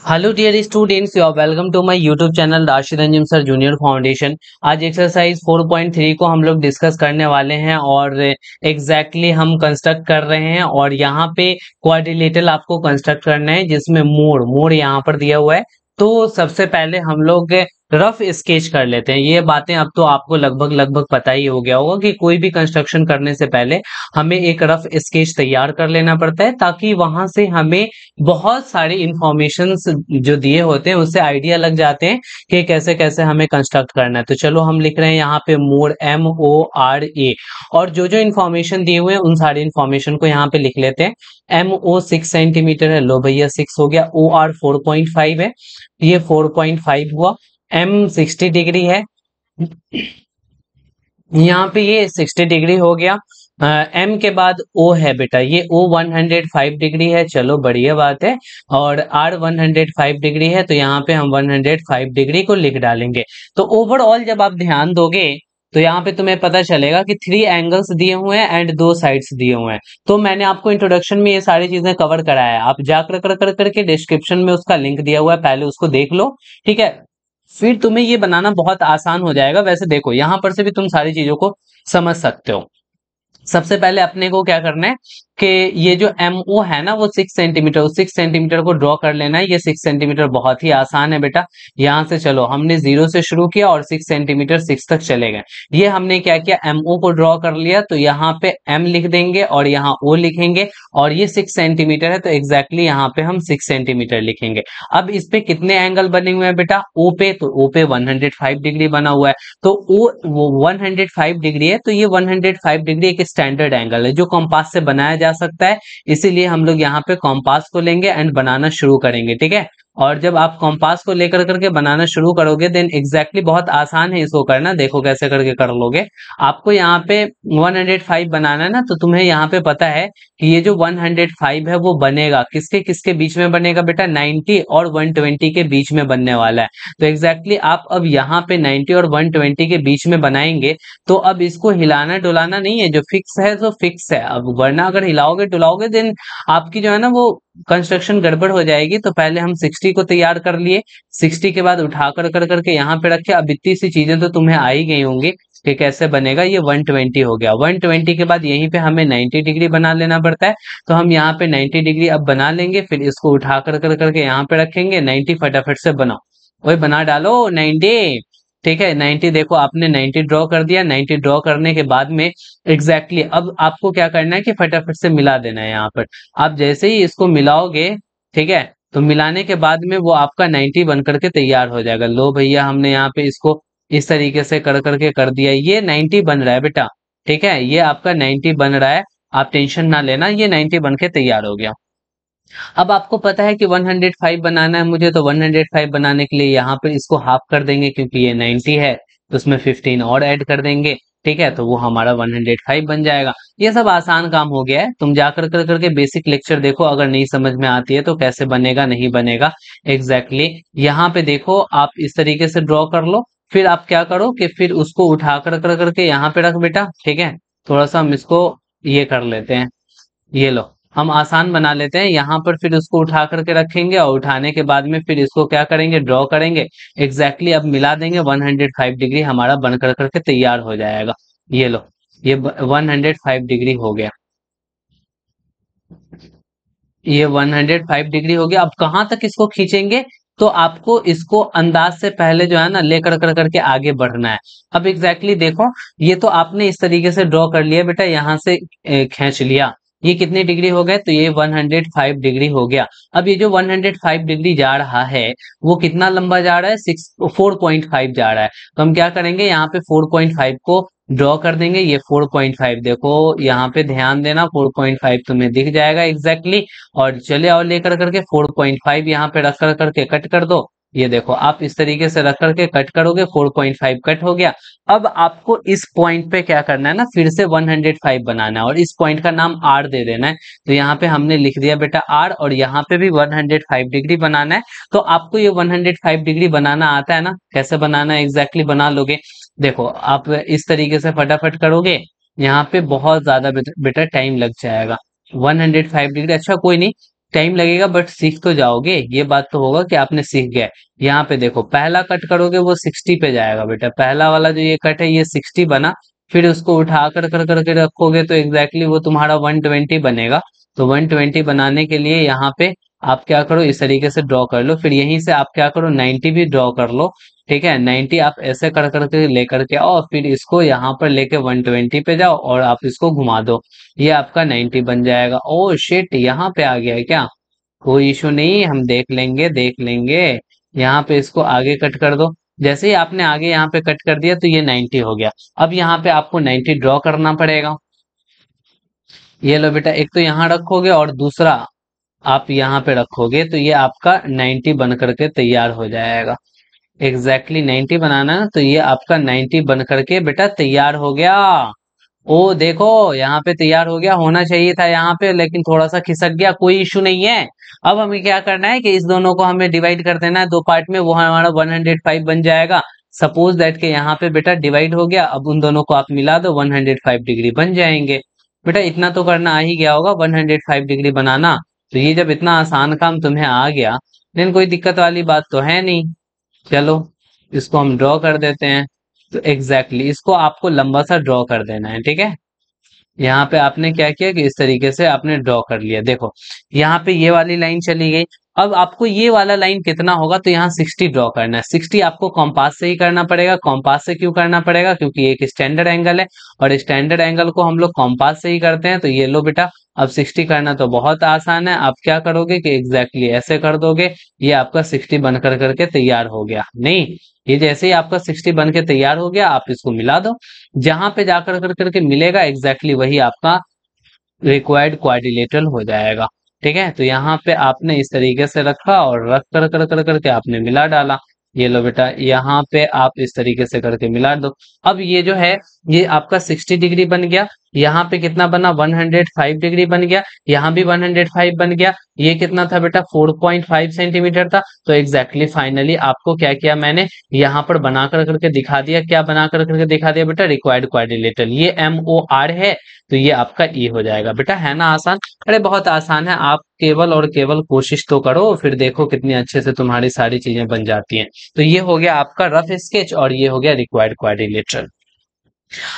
Hello dear students, you are welcome to my YouTube channel Rashid Anjum sir junior foundation. आज exercise 4.3 को हम लोग discuss करने वाले हैं और हम कंस्ट्रक्ट कर रहे हैं। और यहाँ पे क्वाड्रिलेटरल आपको कंस्ट्रक्ट करना है जिसमें मोड़ मोड़ यहाँ पर दिया हुआ है। तो सबसे पहले हम लोग रफ स्केच कर लेते हैं। ये बातें अब तो आपको लगभग लगभग पता ही हो गया होगा कि कोई भी कंस्ट्रक्शन करने से पहले हमें एक रफ स्केच तैयार कर लेना पड़ता है, ताकि वहां से हमें बहुत सारी इंफॉर्मेशन जो दिए होते हैं उससे आइडिया लग जाते हैं कि कैसे कैसे हमें कंस्ट्रक्ट करना है। तो चलो हम लिख रहे हैं यहाँ पे मोड MORA, और जो जो इन्फॉर्मेशन दिए हुए हैं उन सारी इन्फॉर्मेशन को यहाँ पे लिख लेते हैं। MO 6 सेंटीमीटर है, लो भैया 6 हो गया। OR 4.5 है, ये 4.5 हुआ। M 60 डिग्री है, यहाँ पे ये 60 डिग्री हो गया। एम के बाद ओ है बेटा, ये ओ 105 डिग्री है, चलो बढ़िया बात है। और आर 105 डिग्री है, तो यहाँ पे हम 105 डिग्री को लिख डालेंगे। तो ओवरऑल जब आप ध्यान दोगे तो यहाँ पे तुम्हें पता चलेगा कि 3 एंगल्स दिए हुए हैं एंड 2 साइड्स दिए हुए हैं। तो मैंने आपको इंट्रोडक्शन में ये सारी चीजें कवर कराया है, आप जाकर कर कर करके डिस्क्रिप्शन में उसका लिंक दिया हुआ है, पहले उसको देख लो। ठीक है, फिर तुम्हें ये बनाना बहुत आसान हो जाएगा। वैसे देखो, यहां पर से भी तुम सारी चीजों को समझ सकते हो। सबसे पहले अपने को क्या करना है कि ये जो MO है ना वो 6 सेंटीमीटर, उस 6 सेंटीमीटर को ड्रॉ कर लेना है। ये 6 सेंटीमीटर बहुत ही आसान है बेटा। यहाँ से चलो, हमने 0 से शुरू किया और 6 सेंटीमीटर 6 तक चले गए। ये हमने क्या किया, MO को ड्रॉ कर लिया, तो यहाँ पे M लिख देंगे और यहाँ O लिखेंगे। और ये 6 सेंटीमीटर है, तो एग्जैक्टली यहाँ पे हम 6 सेंटीमीटर लिखेंगे। अब इस पे कितने एंगल बने हुए हैं बेटा, O पे, तो O पे 105 डिग्री बना हुआ है। तो वो 105 डिग्री है, तो ये 105 डिग्री एक स्टैंडर्ड एंगल है जो कॉम्पास से बनाया जा सकता है। इसीलिए हम लोग यहाँ पे कॉम्पास को लेंगे एंड बनाना शुरू करेंगे। ठीक है, और जब आप कॉम्पास को लेकर करके बनाना शुरू करोगे देन बहुत आसान है इसको करना। देखो कैसे करके कर लोगे। आपको यहाँ पे 105 बनाना है ना, तो तुम्हें यहाँ पे पता है कि ये जो 105 है वो बनेगा किसके किसके बीच में बनेगा बेटा, 90 और 120 के बीच में बनने वाला है। तो आप अब यहाँ पे 90 और 120 के बीच में बनाएंगे। तो अब इसको हिलाना डुलाना नहीं है, जो फिक्स है तो फिक्स है। अब वरना अगर हिलाओगे डुलाओगे देन आपकी जो है ना वो कंस्ट्रक्शन गड़बड़ हो जाएगी। तो पहले हम 60 को तैयार कर लिए, 60 के बाद उठा कर कर करके यहाँ पे रखे। अब इतनी सी चीजें तो तुम्हें आ ही गई होंगी कि कैसे बनेगा। ये 120 हो गया, 120 के बाद यहीं पे हमें 90 डिग्री बना लेना पड़ता है। तो हम यहाँ पे 90 डिग्री अब बना लेंगे, फिर इसको उठा कर कर करके यहाँ पे रखेंगे। 90 फटाफट से बनाओ, वही बना डालो 90। ठीक है, 90 देखो आपने 90 ड्रॉ कर दिया। 90 ड्रॉ करने के बाद में अब आपको क्या करना है कि फटाफट से मिला देना है यहाँ पर। आप जैसे ही इसको मिलाओगे, ठीक है, तो मिलाने के बाद में वो आपका 90 बन करके तैयार हो जाएगा। लो भैया, हमने यहाँ पे इसको इस तरीके से कर करके कर दिया, ये 90 बन रहा है बेटा। ठीक है, ये आपका 90 बन रहा है, आप टेंशन ना लेना, ये 90 बन के तैयार हो गया। अब आपको पता है कि 105 बनाना है मुझे, तो 105 बनाने के लिए यहाँ पे इसको हाफ कर देंगे, क्योंकि ये 90 है तो उसमें 15 और ऐड कर देंगे। ठीक है, तो वो हमारा 105 बन जाएगा। ये सब आसान काम हो गया है, तुम जाकर कर करके बेसिक लेक्चर देखो, अगर नहीं समझ में आती है तो कैसे बनेगा नहीं बनेगा। यहाँ पे देखो, आप इस तरीके से ड्रॉ कर लो। फिर आप क्या करो कि फिर उसको उठा कर कर करके यहाँ पे रख बेटा। ठीक है, थोड़ा सा हम इसको ये कर लेते हैं, ये लो, हम आसान बना लेते हैं। यहाँ पर फिर उसको उठा करके रखेंगे और उठाने के बाद में फिर इसको क्या करेंगे, ड्रॉ करेंगे। अब मिला देंगे, 105 डिग्री हमारा बन कर करके तैयार हो जाएगा। ये लो, ये 105 डिग्री हो गया, ये 105 डिग्री हो गया। अब कहाँ तक इसको खींचेंगे, तो आपको इसको अंदाज से पहले जो है ना लेकर कर करके आगे बढ़ना है। अब देखो, ये तो आपने इस तरीके से ड्रॉ कर लिया बेटा, यहाँ से खींच लिया। ये कितने डिग्री हो गए, तो ये 105 डिग्री हो गया। अब ये जो 105 डिग्री जा रहा है वो कितना लंबा जा रहा है, 4.5 जा रहा है। तो हम क्या करेंगे, यहाँ पे 4.5 को ड्रॉ कर देंगे। ये 4.5 देखो, यहाँ पे ध्यान देना, 4.5 तुम्हें दिख जाएगा और चले और लेकर करके 4.5 यहाँ पे रख कर करके कट कर दो। ये देखो, आप इस तरीके से रख करके कट करोगे, 4.5 कट हो गया। अब आपको इस पॉइंट पे क्या करना है ना, फिर से 105 बनाना है और इस पॉइंट का नाम आर दे देना है। तो यहाँ पे हमने लिख दिया बेटा आर, और यहाँ पे भी 105 डिग्री बनाना है। तो आपको ये 105 डिग्री बनाना आता है ना, कैसे बनाना है बना लोगे। देखो, आप इस तरीके से फटाफट करोगे, यहाँ पे बहुत ज्यादा बेटा टाइम लग जाएगा। 105 डिग्री, अच्छा कोई नहीं, टाइम लगेगा बट सीख तो जाओगे, ये बात तो होगा कि आपने सीख गए। यहाँ पे देखो पहला कट करोगे वो 60 पे जाएगा बेटा, पहला वाला जो ये कट है ये 60 बना, फिर उसको उठा कर कर करके रखोगे तो एग्जैक्टली वो तुम्हारा 120 बनेगा। तो 120 बनाने के लिए यहाँ पे आप क्या करो, इस तरीके से ड्रॉ कर लो, फिर यहीं से आप क्या करो 90 भी ड्रॉ कर लो। ठीक है, 90 आप ऐसे कर करके लेकर के आओ, फिर इसको यहाँ पर लेके 120 पे जाओ और आप इसको घुमा दो, ये आपका 90 बन जाएगा। ओ शिट, यहाँ पे आ गया है क्या? कोई इशू नहीं, हम देख लेंगे देख लेंगे। यहाँ पे इसको आगे कट कर दो, जैसे ही आपने आगे यहाँ पे कट कर दिया तो ये 90 हो गया। अब यहाँ पे आपको 90 ड्रॉ करना पड़ेगा। ये लो बेटा, एक तो यहाँ रखोगे और दूसरा आप यहाँ पे रखोगे तो ये आपका 90 बन करके तैयार हो जाएगा। एग्जैक्टली 90 बनाना है, तो ये आपका 90 बन करके बेटा तैयार हो गया। ओ देखो यहाँ पे तैयार हो गया, होना चाहिए था यहाँ पे लेकिन थोड़ा सा खिसक गया, कोई इशू नहीं है। अब हमें क्या करना है कि इस दोनों को हमें डिवाइड कर देना है दो पार्ट में, वो हमारा 105 बन जाएगा। सपोज दैट के यहाँ पे बेटा डिवाइड हो गया, अब उन दोनों को आप मिला दो 105 डिग्री बन जाएंगे। बेटा इतना तो करना आ ही गया होगा 105 डिग्री बनाना। तो ये जब इतना आसान काम तुम्हें आ गया, लेकिन कोई दिक्कत वाली बात तो है नहीं। चलो इसको हम ड्रॉ कर देते हैं। तो एग्जैक्टली इसको आपको लंबा सा ड्रॉ कर देना है, ठीक है। यहाँ पे आपने क्या किया कि इस तरीके से आपने ड्रॉ कर लिया, देखो यहाँ पे ये वाली लाइन चली गई। अब आपको ये वाला लाइन कितना होगा, तो यहाँ 60 ड्रॉ करना है। 60 आपको कॉम्पास से ही करना पड़ेगा। कॉम्पास से क्यों करना पड़ेगा, क्योंकि एक स्टैंडर्ड एंगल है और स्टैंडर्ड एंगल को हम लोग कॉम्पास से ही करते हैं। तो ये लो बेटा, अब 60 करना तो बहुत आसान है। आप क्या करोगे कि एग्जैक्टली ऐसे कर दोगे, ये आपका 60 बनकर करके तैयार हो गया। नहीं, ये जैसे ही आपका 60 बन के तैयार हो गया, आप इसको मिला दो। जहां पे जाकर कर करके मिलेगा एग्जैक्टली वही आपका रिक्वायर्ड क्वाड्रिलेटरल हो जाएगा। ठीक है, तो यहाँ पे आपने इस तरीके से रखा और रख कर कर कर करके आपने मिला डाला। ये लो बेटा, यहाँ पे आप इस तरीके से करके मिला दो। अब ये जो है ये आपका 60 डिग्री बन गया। यहाँ पे कितना बना, 105 डिग्री बन गया। यहाँ भी 105 बन गया। ये कितना था बेटा, 4.5 सेंटीमीटर था। तो एग्जैक्टली फाइनली आपको क्या किया मैंने, यहाँ पर बना कर करके दिखा दिया। क्या बना कर करके दिखा दिया बेटा, रिक्वायर्ड क्वाड्रिलेटरल। ये MOR है, तो ये आपका ई हो जाएगा। बेटा है ना आसान? अरे बहुत आसान है, आप केवल और केवल कोशिश तो करो, फिर देखो कितनी अच्छे से तुम्हारी सारी चीजें बन जाती हैं। तो ये हो गया आपका रफ स्केच और ये हो गया रिक्वायर्ड क्वाड्रिलेटरल।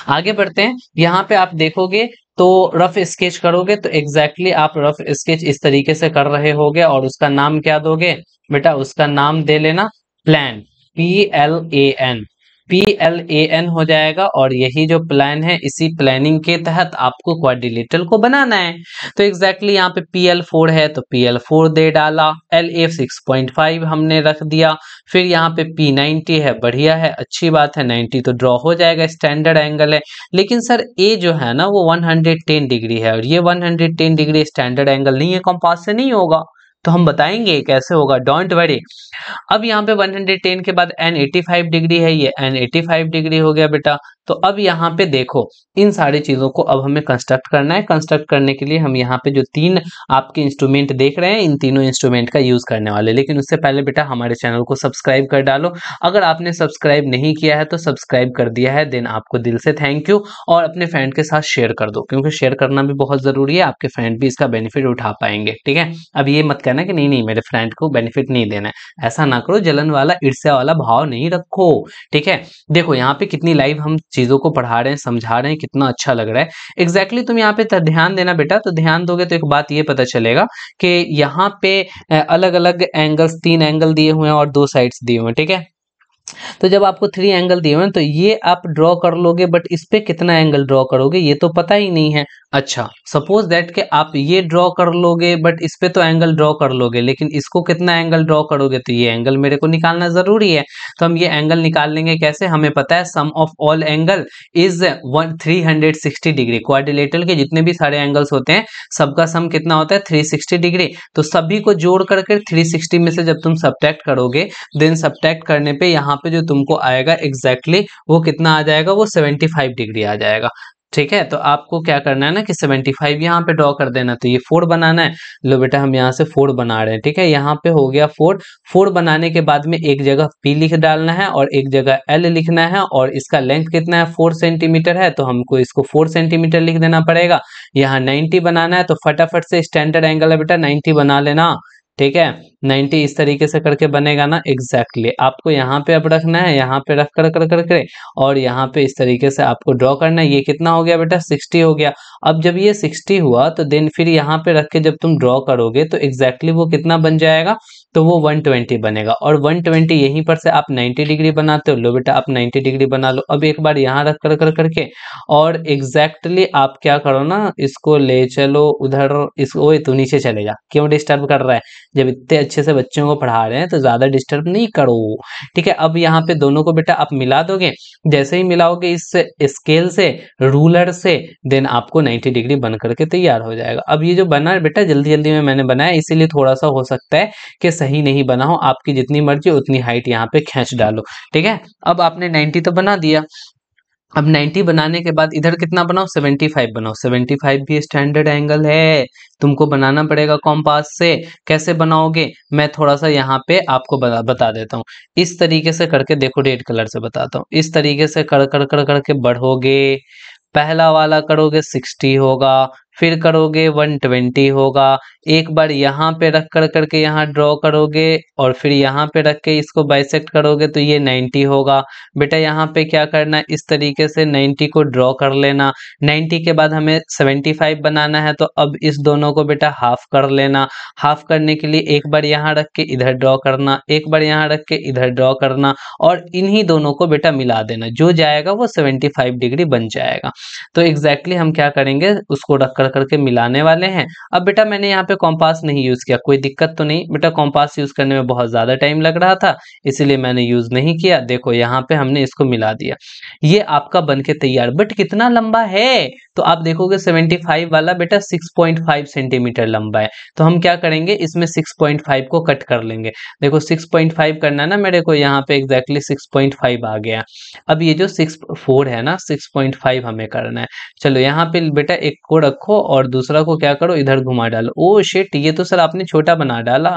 आगे बढ़ते हैं, यहाँ पे आप देखोगे तो रफ स्केच करोगे तो एग्जैक्टली आप रफ स्केच इस तरीके से कर रहे होगे और उसका नाम क्या दोगे बेटा, उसका नाम दे लेना प्लान, PLAN। PLAN हो जाएगा और यही जो प्लान है इसी प्लानिंग के तहत आपको क्वाड्रिलेटरल को बनाना है। तो एग्जैक्टली यहाँ पे PL4 है तो PL4 दे डाला, LA 6.5 हमने रख दिया। फिर यहाँ पे P90 है, बढ़िया है, अच्छी बात है, 90 तो ड्रॉ हो जाएगा, स्टैंडर्ड एंगल है। लेकिन सर ए जो है ना वो 110 डिग्री है और ये 110 डिग्री स्टैंडर्ड एंगल नहीं है, कंपास से नहीं होगा। तो हम बताएंगे कैसे होगा, डोंट वरी। अब यहाँ पे 110 के बाद एन 85 डिग्री है, ये एन 85 डिग्री हो गया बेटा। तो अब यहाँ पे देखो इन सारी चीजों को अब हमें कंस्ट्रक्ट करना है। कंस्ट्रक्ट करने के लिए हम यहाँ पे जो तीन आपके इंस्ट्रूमेंट देख रहे हैं इन तीनों इंस्ट्रूमेंट का यूज करने वाले। लेकिन उससे पहले बेटा हमारे चैनल को सब्सक्राइब कर डालो। अगर आपने सब्सक्राइब नहीं किया है तो सब्सक्राइब कर दिया है, देन आपको दिल से थैंक यू। और अपने फ्रेंड के साथ शेयर कर दो, क्योंकि शेयर करना भी बहुत जरूरी है, आपके फ्रेंड भी इसका बेनिफिट उठा पाएंगे। ठीक है, अब ये मत कहना कि नहीं नहीं मेरे फ्रेंड को बेनिफिट नहीं देना है, ऐसा ना करो, जलन वाला ईर्ष्या वाला भाव नहीं रखो। ठीक है, देखो यहाँ पे कितनी लाइव हम चीजों को पढ़ा रहे हैं, समझा रहे हैं, कितना अच्छा लग रहा है। एग्जैक्टली तुम यहाँ पे ध्यान देना बेटा, तो ध्यान दोगे तो एक बात ये पता चलेगा कि यहाँ पे अलग अलग एंगल्स, 3 एंगल दिए हुए हैं और 2 साइड्स दिए हुए हैं। ठीक है, तो जब आपको 3 एंगल दिए हुए हैं तो ये आप ड्रॉ कर लोगे, बट इस पे कितना एंगल ड्रॉ करोगे ये तो पता ही नहीं है। अच्छा, सपोज दैट कि आप ये ड्रॉ कर लोगे बट इस पे तो एंगल ड्रॉ कर लोगे, लेकिन इसको कितना एंगल ड्रॉ करोगे, तो ये एंगल मेरे को निकालना जरूरी है। तो हम ये एंगल निकाल लेंगे कैसे, हमें पता है sum of all angle is 360 degree. Quadrilateral के जितने भी सारे एंगल्स होते हैं सबका सम कितना होता है, 360 डिग्री। तो सभी को जोड़ करके 360 में से जब तुम सब्ट्रैक्ट करोगे, देन सब्ट्रैक्ट करने पे यहाँ पे जो तुमको आएगा एग्जैक्टली वो कितना आ जाएगा, वो 75 डिग्री आ जाएगा। ठीक है, तो आपको क्या करना है ना कि 75 यहाँ पे ड्रॉ कर देना, तो ये 4 बनाना है। लो बेटा हम यहाँ से 4 बना रहे हैं, ठीक है, यहाँ पे हो गया 4। 4 बनाने के बाद में एक जगह P लिख डालना है और एक जगह L लिखना है, और इसका लेंथ कितना है 4 सेंटीमीटर है, तो हमको इसको 4 सेंटीमीटर लिख देना पड़ेगा। यहाँ 90 बनाना है, तो फटाफट से स्टैंडर्ड एंगल है बेटा 90 बना लेना, ठीक है। 90 इस तरीके से करके बनेगा ना, एग्जैक्टली आपको यहाँ पे अब रखना है, यहाँ पे रख कर और यहाँ पे इस तरीके से आपको ड्रॉ करना है। ये कितना हो गया बेटा 60 हो गया। अब जब ये 60 हुआ तो देन फिर यहाँ पे रख के जब तुम ड्रॉ करोगे तो एग्जैक्टली वो कितना बन जाएगा, तो वो 120 बनेगा। और 120 यहीं पर से आप 90 डिग्री बनाते हो, लो बेटा आप 90 डिग्री बना लो। अब एक बार यहाँ रख कर करके और एग्जैक्टली आप क्या करो ना, इसको ले चलो उधर, इसको ओए तू नीचे चले जा, क्यों डिस्टर्ब कर रहा है, जब इतने अच्छे से बच्चों को पढ़ा रहे हैं तो ज्यादा डिस्टर्ब नहीं करो, ठीक है। अब यहाँ पे दोनों को बेटा आप मिला दोगे, जैसे ही मिलाओगे इस स्केल से, रूलर से, देन आपको 90 डिग्री बन करके तैयार हो जाएगा। अब ये जो बना है बेटा जल्दी जल्दी में मैंने बनाया, इसीलिए थोड़ा सा हो सकता है कि सही नहीं बना हो, आपकी जितनी मर्जी उतनी हाइट यहाँ पे खींच डालो, ठीक है। अब आपने 90 तो बना दिया, अब 90 बनाने के बाद इधर कितना बनाओ 75 बनाओ, 75 भी स्टैंडर्ड एंगल है, तुमको बनाना पड़ेगा कॉम्पास से। कैसे बनाओगे मैं थोड़ा सा यहाँ पे आपको बता देता हूँ। इस तरीके से करके देखो, रेड कलर से बताता हूँ, इस तरीके से कर करके बढ़ोगे, पहला वाला करोगे 60 होगा, फिर करोगे 120 होगा, एक बार यहाँ पे रख कर करके यहाँ ड्रॉ करोगे और फिर यहाँ पे रख के इसको बाइसेक्ट करोगे तो ये 90 होगा। बेटा यहाँ पे क्या करना है, इस तरीके से 90 को ड्रॉ कर लेना। 90 के बाद हमें 75 बनाना है, तो अब इस दोनों को बेटा हाफ कर लेना। हाफ करने के लिए एक बार यहाँ रख के इधर ड्रॉ करना, एक बार यहाँ रख के इधर ड्रॉ करना, और इन्हीं दोनों को बेटा मिला देना, जो जाएगा वो 75 डिग्री बन जाएगा। तो एग्जैक्टली हम क्या करेंगे, उसको रख कर करके मिलाने वाले हैं। अब बेटा मैंने यहाँ पे कॉम्पास नहीं यूज किया, कोई दिक्कत तो नहीं बेटा, कॉम्पास यूज करने में बहुत ज्यादा टाइम लग रहा था, इसीलिए मैंने यूज नहीं किया। देखो यहाँ पे हमने इसको मिला दिया, ये आपका बन के तैयार। बट कितना लंबा है, तो आप देखोगे 75 वाला बेटा 6.5 सेंटीमीटर लंबा है, तो हम क्या करेंगे इसमें 6.5 को कट कर लेंगे। देखो 6.5 करना है ना मेरे को, यहाँ पे एग्जैक्टली 6.5 आ गया। अब ये जो 4 है ना, 6.5 हमें करना है। चलो यहाँ पे बेटा एक को रखो और दूसरा को क्या करो इधर घुमा डालो। ओ शिट, ये तो सर आपने छोटा बना डाला,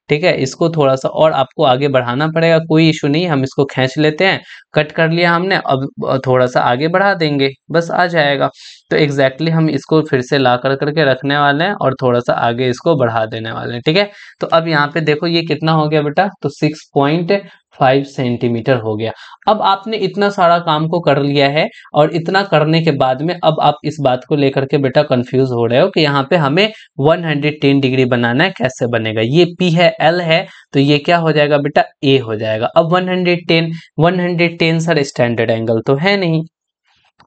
ठीक है, इसको थोड़ा सा और आपको आगे बढ़ाना पड़ेगा, कोई इशू नहीं, हम इसको खींच लेते हैं। कट कर लिया हमने, अब थोड़ा सा आगे बढ़ा देंगे, बस आ जाएगा। तो एग्जैक्टली हम इसको फिर से ला कर करके रखने वाले हैं और थोड़ा सा आगे इसको बढ़ा देने वाले हैं, ठीक है। तो अब यहाँ पे देखो ये कितना हो गया बेटा, तो 6.5 सेंटीमीटर हो गया। अब आपने इतना सारा काम को कर लिया है, और इतना करने के बाद में अब आप इस बात को लेकर के बेटा कंफ्यूज हो रहे हो कि यहाँ पे हमें 110 डिग्री बनाना है, कैसे बनेगा। ये P है, L है, तो ये क्या हो जाएगा बेटा A हो जाएगा। अब 110 सर स्टैंडर्ड एंगल तो है नहीं,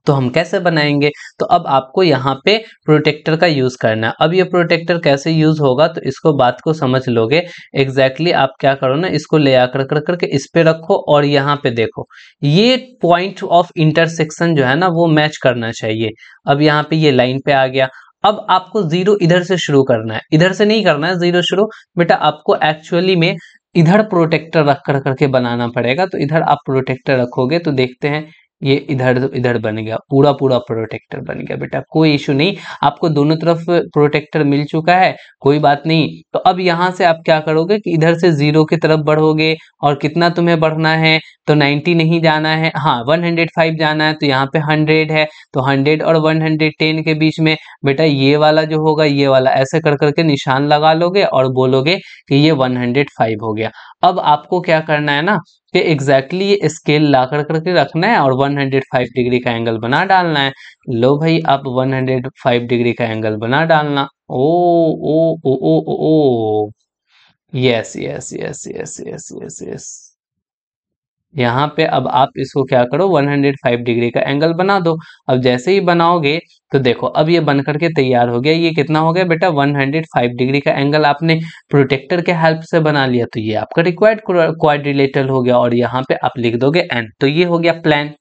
तो हम कैसे बनाएंगे। तो अब आपको यहाँ पे प्रोटेक्टर का यूज करना है। अब ये प्रोटेक्टर कैसे यूज होगा, तो इसको बात को समझ लोगे। एग्जैक्टली आप क्या करो ना, इसको ले आकर कर करके इस पे रखो और यहाँ पे देखो, ये पॉइंट ऑफ इंटरसेक्शन जो है ना वो मैच करना चाहिए। अब यहाँ पे ये लाइन पे आ गया। अब आपको जीरो इधर से शुरू करना है, इधर से नहीं करना है जीरो शुरू बेटा, आपको एक्चुअली में इधर प्रोटेक्टर रख कर करके बनाना पड़ेगा। तो इधर आप प्रोटेक्टर रखोगे तो देखते हैं ये इधर इधर बन गया, पूरा पूरा प्रोटेक्टर बन गया बेटा, कोई इशू नहीं, आपको दोनों तरफ प्रोटेक्टर मिल चुका है, कोई बात नहीं। तो अब यहाँ से आप क्या करोगे कि इधर से जीरो की तरफ बढ़ोगे, और कितना तुम्हें बढ़ना है, तो 90 नहीं जाना है, हाँ 105 जाना है, तो यहाँ पे 100 है, तो 100 और 110 के बीच में बेटा ये वाला जो होगा, ये वाला ऐसे कर करके निशान लगा लोगे और बोलोगे कि ये 105 हो गया। अब आपको क्या करना है ना कि एग्जैक्टली ये स्केल ला कर करके रखना है और 105 डिग्री का एंगल बना डालना है। लो भाई आप 105 डिग्री का एंगल बना डालना। Oh oh oh oh oh oh, yes yes yes yes yes yes yes, यहाँ पे अब आप इसको क्या करो 105 डिग्री का एंगल बना दो। अब जैसे ही बनाओगे तो देखो अब ये बन करके तैयार हो गया। ये कितना हो गया बेटा 105 डिग्री का एंगल आपने प्रोटेक्टर के हेल्प से बना लिया, तो ये आपका रिक्वायर्ड क्वाड्रिलेटरल हो गया, और यहाँ पे आप लिख दोगे एन। तो ये हो गया प्लान,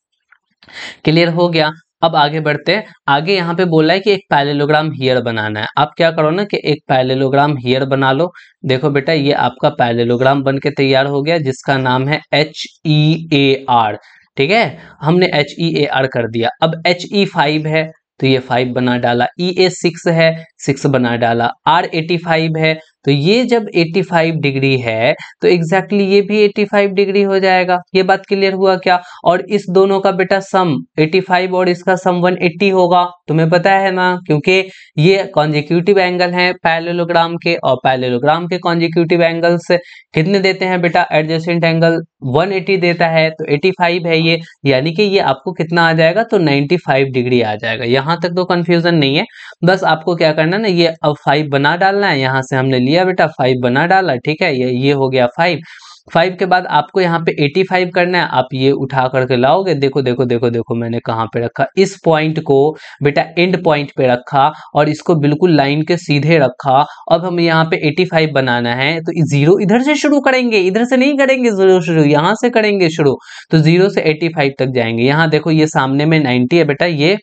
क्लियर हो गया। अब आगे बढ़ते हैं। आगे यहाँ पे बोला है कि एक पैरेललोग्राम हियर बनाना है। आप क्या करो ना कि एक पैरेललोग्राम हियर बना लो। देखो बेटा ये आपका पैरेललोग्राम बन के तैयार हो गया, जिसका नाम है HEAR, ठीक है, हमने HEAR कर दिया। अब HE5 है तो ये 5 बना डाला, EA6 है 6 बना डाला, R85 है तो ये जब 85 डिग्री है तो एग्जैक्टली ये भी 85 डिग्री हो जाएगा। ये बात क्लियर हुआ क्या? और इस दोनों का बेटा सम 85 और इसका सम 180 होगा, तुम्हें पता है ना, क्योंकि ये कॉन्जिक्यूटिव एंगल है पैरेललोग्राम के, और पैरेललोग्राम के कॉन्जिक्यूटिव एंगल्स कितने देते हैं बेटा? एडजेसेंट एंगल 180 देता है, तो 85 है ये, यानी कि ये आपको कितना आ जाएगा? तो 95 डिग्री आ जाएगा। यहां तक तो कंफ्यूजन नहीं है, बस आपको क्या करना है ना, ये अब 5 बना डालना है। यहां से हमने लिया बेटा 5 बना डाला, ठीक है, ये हो गया 5। 5 के बाद आपको यहाँ पे 85 करना है, आप ये उठा करके लाओगे, देखो देखो देखो देखो मैंने कहाँ पे रखा, इस पॉइंट को बेटा एंड पॉइंट पे रखा और इसको बिल्कुल लाइन के सीधे रखा। अब हम यहाँ पे 85 बनाना है तो जीरो इधर से शुरू करेंगे, इधर से नहीं करेंगे जीरो शुरू, यहाँ से करेंगे शुरू। तो 0 से 85 तक जाएंगे। यहाँ देखो ये सामने में 90 है बेटा, ये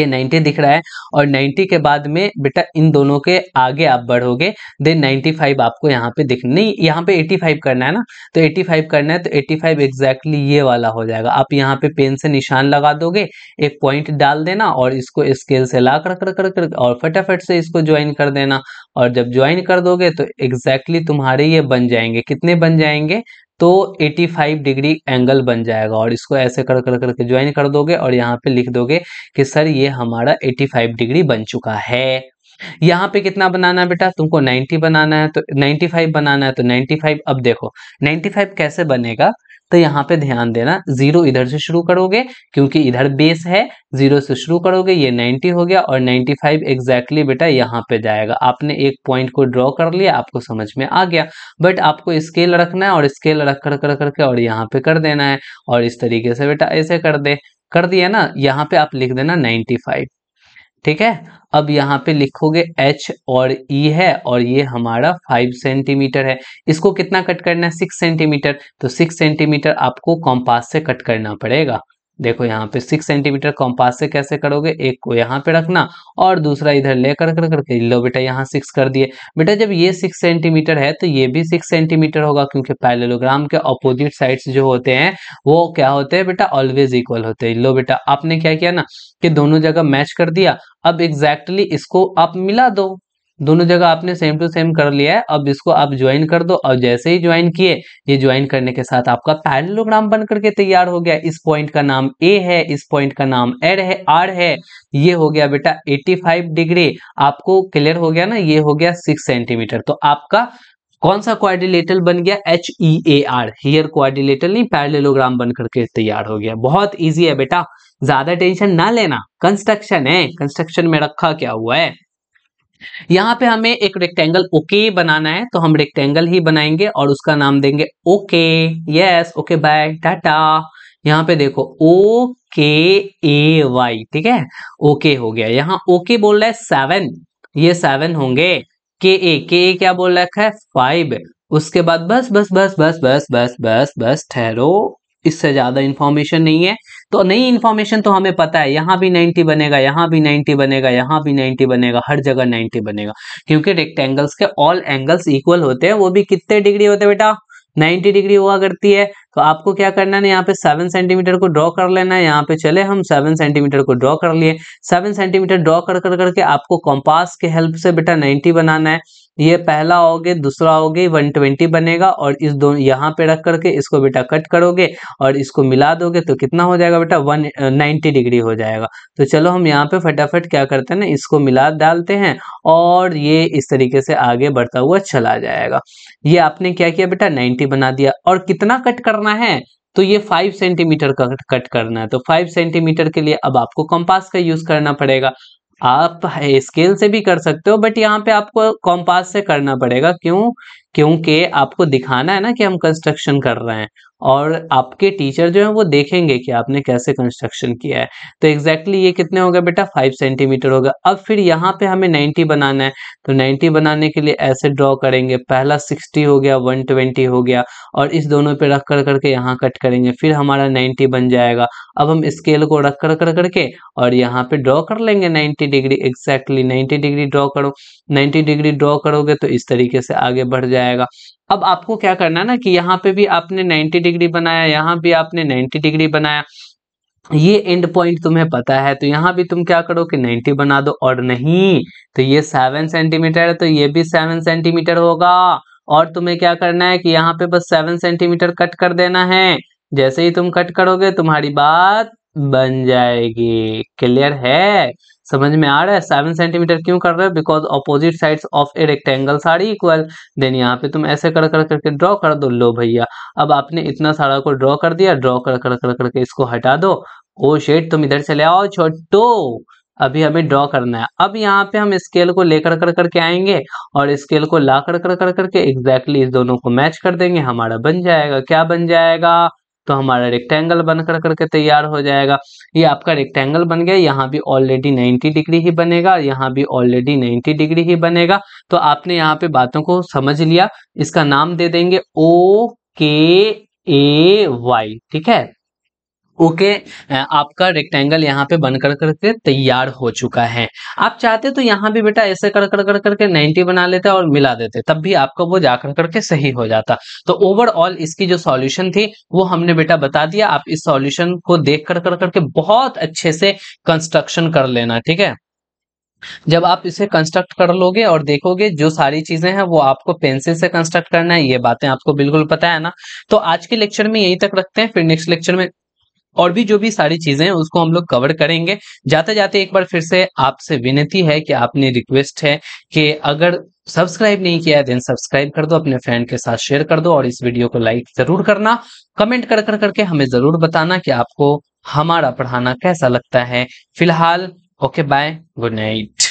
90 दिख रहा है, और 90 के बाद में बेटा इन दोनों के आगे आप बढ़ोगे, देन 95 आपको यहाँ पे दिख, नहीं यहाँ पे 85 करना है ना, तो 85 करना है, तो 85 एग्जैक्टली ये वाला हो जाएगा। आप यहाँ पे पेन से निशान लगा दोगे, एक पॉइंट डाल देना और इसको स्केल से ला कर और फटाफट से इसको ज्वाइन कर देना। और जब ज्वाइन कर दोगे तो एग्जैक्टली तुम्हारे ये बन जाएंगे, कितने बन जाएंगे? तो 85 डिग्री एंगल बन जाएगा। और इसको ऐसे कर कर करके ज्वाइन कर दोगे और यहाँ पे लिख दोगे कि सर ये हमारा 85 डिग्री बन चुका है। यहाँ पे कितना बनाना है बेटा? तुमको 90 बनाना है, तो 95 बनाना है, तो 95। अब देखो 95 कैसे बनेगा, तो यहाँ पे ध्यान देना, 0 इधर से शुरू करोगे क्योंकि इधर बेस है, 0 से शुरू करोगे, ये 90 हो गया, और 95 एग्जैक्टली बेटा यहाँ पे जाएगा। आपने एक पॉइंट को ड्रॉ कर लिया, आपको समझ में आ गया, बट आपको स्केल रखना है, और स्केल रख कर कर करके और यहाँ पे कर देना है, और इस तरीके से बेटा ऐसे कर दिया ना, यहाँ पे आप लिख देना 95, ठीक है। अब यहाँ पे लिखोगे H और E है, और ये हमारा 5 सेंटीमीटर है। इसको कितना कट करना है? 6 सेंटीमीटर। तो 6 सेंटीमीटर आपको कॉम्पास से कट करना पड़ेगा। देखो यहाँ पे 6 सेंटीमीटर कॉम्पास से कैसे करोगे, एक को यहाँ पे रखना और दूसरा इधर लेकर कर करके, लो बेटा यहाँ 6 कर दिए। बेटा जब ये 6 सेंटीमीटर है तो ये भी 6 सेंटीमीटर होगा, क्योंकि पैरेललोग्राम के अपोजिट साइड्स जो होते हैं वो क्या होते हैं बेटा? ऑलवेज इक्वल होते हैं। लो बेटा आपने क्या किया ना कि दोनों जगह मैच कर दिया। अब एग्जैक्टली इसको आप मिला दो, दोनों जगह आपने सेम टू सेम कर लिया है। अब इसको आप ज्वाइन कर दो, और जैसे ही ज्वाइन किए, ये ज्वाइन करने के साथ आपका पैरेललोग्राम बन करके तैयार हो गया। इस पॉइंट का नाम A है, इस पॉइंट का नाम R है। ये हो गया बेटा 85 डिग्री। आपको क्लियर हो गया ना, ये हो गया 6 सेंटीमीटर। तो आपका कौन सा क्वाड्रिलेटरल बन गया? HEAR, हियर क्वाड्रिलेटरल नहीं, पैरेललोग्राम बन करके तैयार हो गया। बहुत इजी है बेटा, ज्यादा टेंशन ना लेना, कंस्ट्रक्शन है, कंस्ट्रक्शन में रखा क्या हुआ है। यहाँ पे हमें एक रेक्टेंगल ओके बनाना है, तो हम रेक्टेंगल ही बनाएंगे और उसका नाम देंगे okay. Yes, okay bye tata. यहाँ पे देखो OKAY, ठीक है, ओके हो गया। यहाँ ओके बोल रहा है 7, ये 7 होंगे। के क्या बोल रखा है? 5। उसके बाद बस बस बस बस बस बस बस बस ठहरो, इससे ज्यादा इंफॉर्मेशन नहीं है। तो नई इंफॉर्मेशन तो हमें पता है, यहाँ भी 90 बनेगा, यहाँ भी 90 बनेगा, यहाँ भी 90 बनेगा, हर जगह 90 बनेगा, क्योंकि रेक्टेंगल्स के ऑल एंगल्स इक्वल होते हैं। वो भी कितने डिग्री होते हैं बेटा? 90 डिग्री हुआ करती है। तो आपको क्या करना है, यहाँ पे 7 सेंटीमीटर को ड्रॉ कर लेना है। यहाँ पे चले हम 7 सेंटीमीटर को ड्रॉ कर लिए। 7 सेंटीमीटर ड्रॉ कर कर करके आपको कंपास के हेल्प से बेटा 90 बनाना है। ये पहला हो गया, दूसरा हो गया 120 बनेगा, और इस दोनों यहाँ पे रख करके इसको बेटा कट करोगे और इसको मिला दोगे तो कितना हो जाएगा बेटा? 190 डिग्री हो जाएगा। तो चलो हम यहाँ पे फटाफट क्या करते हैं ना, इसको मिला डालते हैं और ये इस तरीके से आगे बढ़ता हुआ चला जाएगा। ये आपने क्या किया बेटा? 90 बना दिया। और कितना कट करना है? तो ये 5 सेंटीमीटर का कट करना है। तो 5 सेंटीमीटर के लिए अब आपको कंपास का यूज करना पड़ेगा। आप स्केल से भी कर सकते हो, बट यहाँ पे आपको कॉम्पास से करना पड़ेगा। क्यों? क्योंकि आपको दिखाना है ना कि हम कंस्ट्रक्शन कर रहे हैं, और आपके टीचर जो है वो देखेंगे कि आपने कैसे कंस्ट्रक्शन किया है। तो एग्जैक्टली ये कितने हो गए बेटा? 5 सेंटीमीटर होगा। अब फिर यहाँ पे हमें 90 बनाना है, तो 90 बनाने के लिए ऐसे ड्रॉ करेंगे। पहला 60 हो गया, 120 हो गया, और इस दोनों पे रख कर करके यहाँ कट करेंगे, फिर हमारा 90 बन जाएगा। अब हम स्केल को रख कर करके और यहाँ पे ड्रॉ कर लेंगे 90 डिग्री। एग्जैक्टली 90 डिग्री ड्रॉ करो। 90 डिग्री ड्रॉ करोगे तो इस तरीके से आगे बढ़ जाएगा। जाएगा। अब आपको क्या करना है ना कि यहाँ पे भी आपने 90 डिग्री बनाया, यहाँ भी आपने 90 डिग्री बनाया, ये एंड पॉइंट तुम्हें पता है, तो यहाँ भी तुम क्या करो कि 90 बना दो। और नहीं तो ये 7 सेंटीमीटर है तो ये भी 7 सेंटीमीटर होगा। और तुम्हें क्या करना है कि यहाँ पे बस 7 सेंटीमीटर कट कर देना है। जैसे ही तुम कट करोगे तुम्हारी बात बन जाएगी। क्लियर है? समझ में आ रहा है? 7 सेंटीमीटर क्यों कर रहे हो? Because opposite sides of a rectangles are equal. देन यहाँ पे तुम ऐसे कर कर करके ड्रॉ कर दो। लो भैया, अब आपने इतना सारा को ड्रॉ कर दिया। ड्रॉ कर कर कर करके इसको हटा दो। ओ शेट, तुम इधर चले आओ छोटू, अभी हमें ड्रॉ करना है। अब यहाँ पे हम स्केल को लेकर कर करके आएंगे और स्केल को ला कर कर कर करके एग्जैक्टली इस दोनों को मैच कर देंगे। हमारा बन जाएगा। क्या बन जाएगा? तो हमारा रेक्टेंगल बन कर करके तैयार हो जाएगा। ये आपका रेक्टेंगल बन गया। यहाँ भी ऑलरेडी 90 डिग्री ही बनेगा, यहाँ भी ऑलरेडी 90 डिग्री ही बनेगा। तो आपने यहाँ पे बातों को समझ लिया। इसका नाम दे देंगे OKAY। ठीक है? ओके। आपका रेक्टेंगल यहाँ पे बन कर करके तैयार हो चुका है। आप चाहते तो यहाँ भी बेटा ऐसे कर कर कर करके 90 बना लेते और मिला देते, तब भी आपका वो जाकर करके सही हो जाता। तो ओवरऑल इसकी जो सॉल्यूशन थी वो हमने बेटा बता दिया। आप इस सॉल्यूशन को देख कर कर करके बहुत अच्छे से कंस्ट्रक्शन कर लेना। ठीक है? जब आप इसे कंस्ट्रक्ट कर लोगे और देखोगे जो सारी चीजें हैं वो आपको पेंसिल से कंस्ट्रक्ट करना है, ये बातें आपको बिल्कुल पता है ना। तो आज के लेक्चर में यहीं तक रखते हैं, फिर नेक्स्ट लेक्चर में और भी जो भी सारी चीजें हैं उसको हम लोग कवर करेंगे। जाते जाते एक बार फिर से आपसे विनती है कि आपने रिक्वेस्ट है कि अगर सब्सक्राइब नहीं किया है देन सब्सक्राइब कर दो, अपने फ्रेंड के साथ शेयर कर दो और इस वीडियो को लाइक जरूर करना। कमेंट कर कर करके हमें जरूर बताना कि आपको हमारा पढ़ाना कैसा लगता है। फिलहाल ओके बाय, गुड नाइट।